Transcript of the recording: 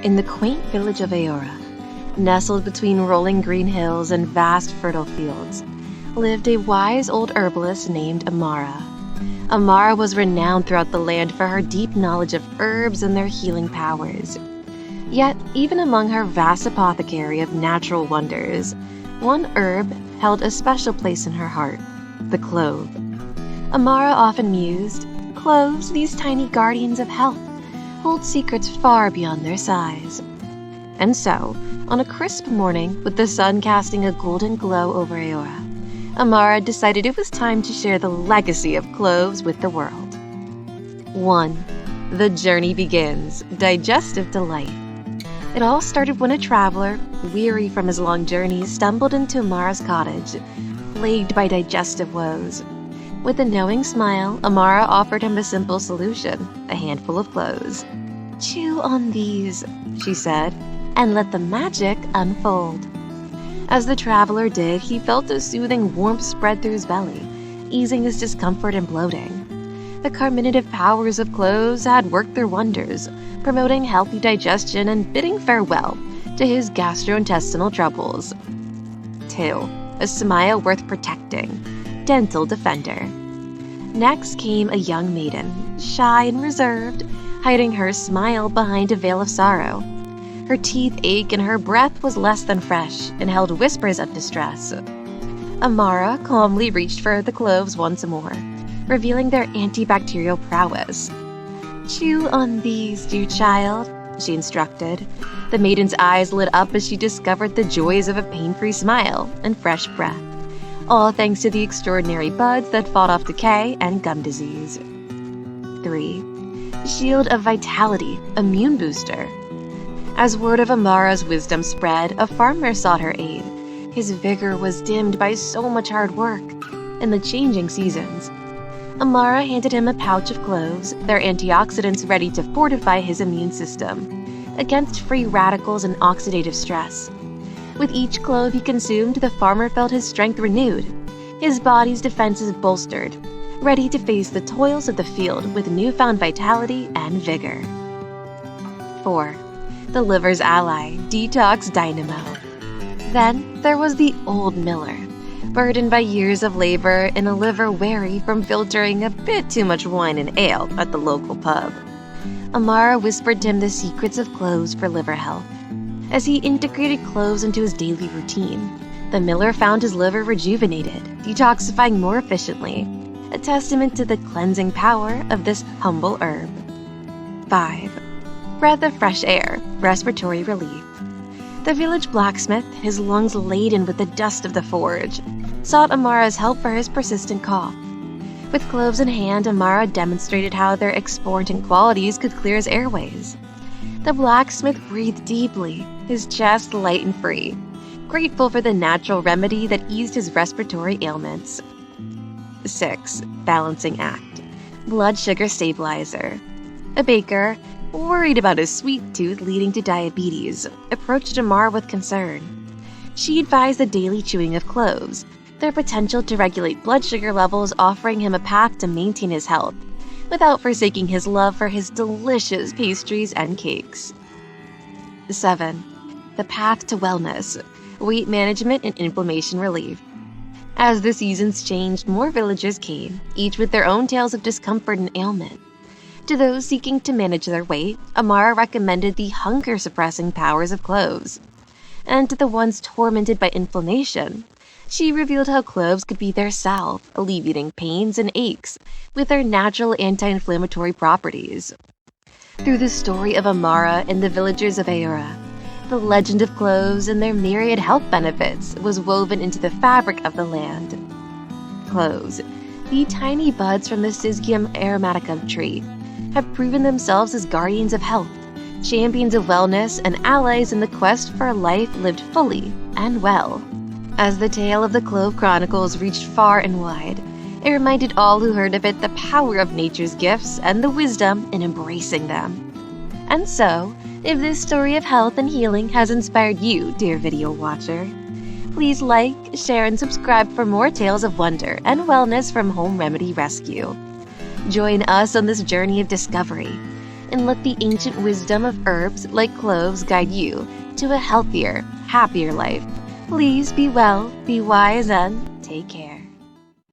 In the quaint village of Aora, nestled between rolling green hills and vast fertile fields, lived a wise old herbalist named Amara. Amara was renowned throughout the land for her deep knowledge of herbs and their healing powers. Yet, even among her vast apothecary of natural wonders, one herb held a special place in her heart: the clove. Amara often mused, "Cloves, these tiny guardians of health, hold secrets far beyond their size." And so, on a crisp morning, with the sun casting a golden glow over Aora, Amara decided it was time to share the legacy of cloves with the world. 1. The journey begins. Digestive delight. It all started when a traveler, weary from his long journey, stumbled into Amara's cottage, plagued by digestive woes. With a knowing smile, Amara offered him a simple solution: a handful of cloves. "Chew on these," she said, "and let the magic unfold." As the traveler did, he felt a soothing warmth spread through his belly, easing his discomfort and bloating. The carminative powers of cloves had worked their wonders, promoting healthy digestion and bidding farewell to his gastrointestinal troubles. 2. A smile worth protecting. Dental defender. Next came a young maiden, shy and reserved, hiding her smile behind a veil of sorrow. Her teeth ached and her breath was less than fresh and held whispers of distress. Amara calmly reached for the cloves once more, revealing their antibacterial prowess. "Chew on these, dear child," she instructed. The maiden's eyes lit up as she discovered the joys of a pain-free smile and fresh breath, all thanks to the extraordinary buds that fought off decay and gum disease. 3. Shield of vitality, immune booster. As word of Amara's wisdom spread, a farmer sought her aid. His vigor was dimmed by so much hard work and the changing seasons. Amara handed him a pouch of cloves, their antioxidants ready to fortify his immune system against free radicals and oxidative stress. With each clove he consumed, the farmer felt his strength renewed, his body's defenses bolstered, ready to face the toils of the field with newfound vitality and vigor. 4. The liver's ally, detox dynamo. Then there was the old miller, burdened by years of labor and a liver weary from filtering a bit too much wine and ale at the local pub. Amara whispered to him the secrets of cloves for liver health. As he integrated cloves into his daily routine, the miller found his liver rejuvenated, detoxifying more efficiently, a testament to the cleansing power of this humble herb. 5. Breath of fresh air, respiratory relief. The village blacksmith, his lungs laden with the dust of the forge, sought Amara's help for his persistent cough. With cloves in hand, Amara demonstrated how their expectorant qualities could clear his airways. The blacksmith breathed deeply, his chest light and free, grateful for the natural remedy that eased his respiratory ailments. 6. Balancing act. Blood sugar stabilizer. A baker, worried about his sweet tooth leading to diabetes, approached Amara with concern. She advised the daily chewing of cloves, their potential to regulate blood sugar levels, offering him a path to maintain his health, without forsaking his love for his delicious pastries and cakes. 7. The path to wellness, weight management and inflammation relief. As the seasons changed, more villagers came, each with their own tales of discomfort and ailment. To those seeking to manage their weight, Amara recommended the hunger-suppressing powers of cloves. And to the ones tormented by inflammation, she revealed how cloves could be their salve, alleviating pains and aches with their natural anti-inflammatory properties. Through the story of Amara and the villagers of Aora, the legend of cloves and their myriad health benefits was woven into the fabric of the land. Cloves, the tiny buds from the Syzygium aromaticum tree, have proven themselves as guardians of health, champions of wellness, and allies in the quest for a life lived fully and well. As the tale of the Clove Chronicles reached far and wide, it reminded all who heard of it the power of nature's gifts and the wisdom in embracing them. And so, if this story of health and healing has inspired you, dear video watcher, please like, share, and subscribe for more tales of wonder and wellness from Home Remedy Rescue. Join us on this journey of discovery and let the ancient wisdom of herbs like cloves guide you to a healthier, happier life. Please be well, be wise, and take care.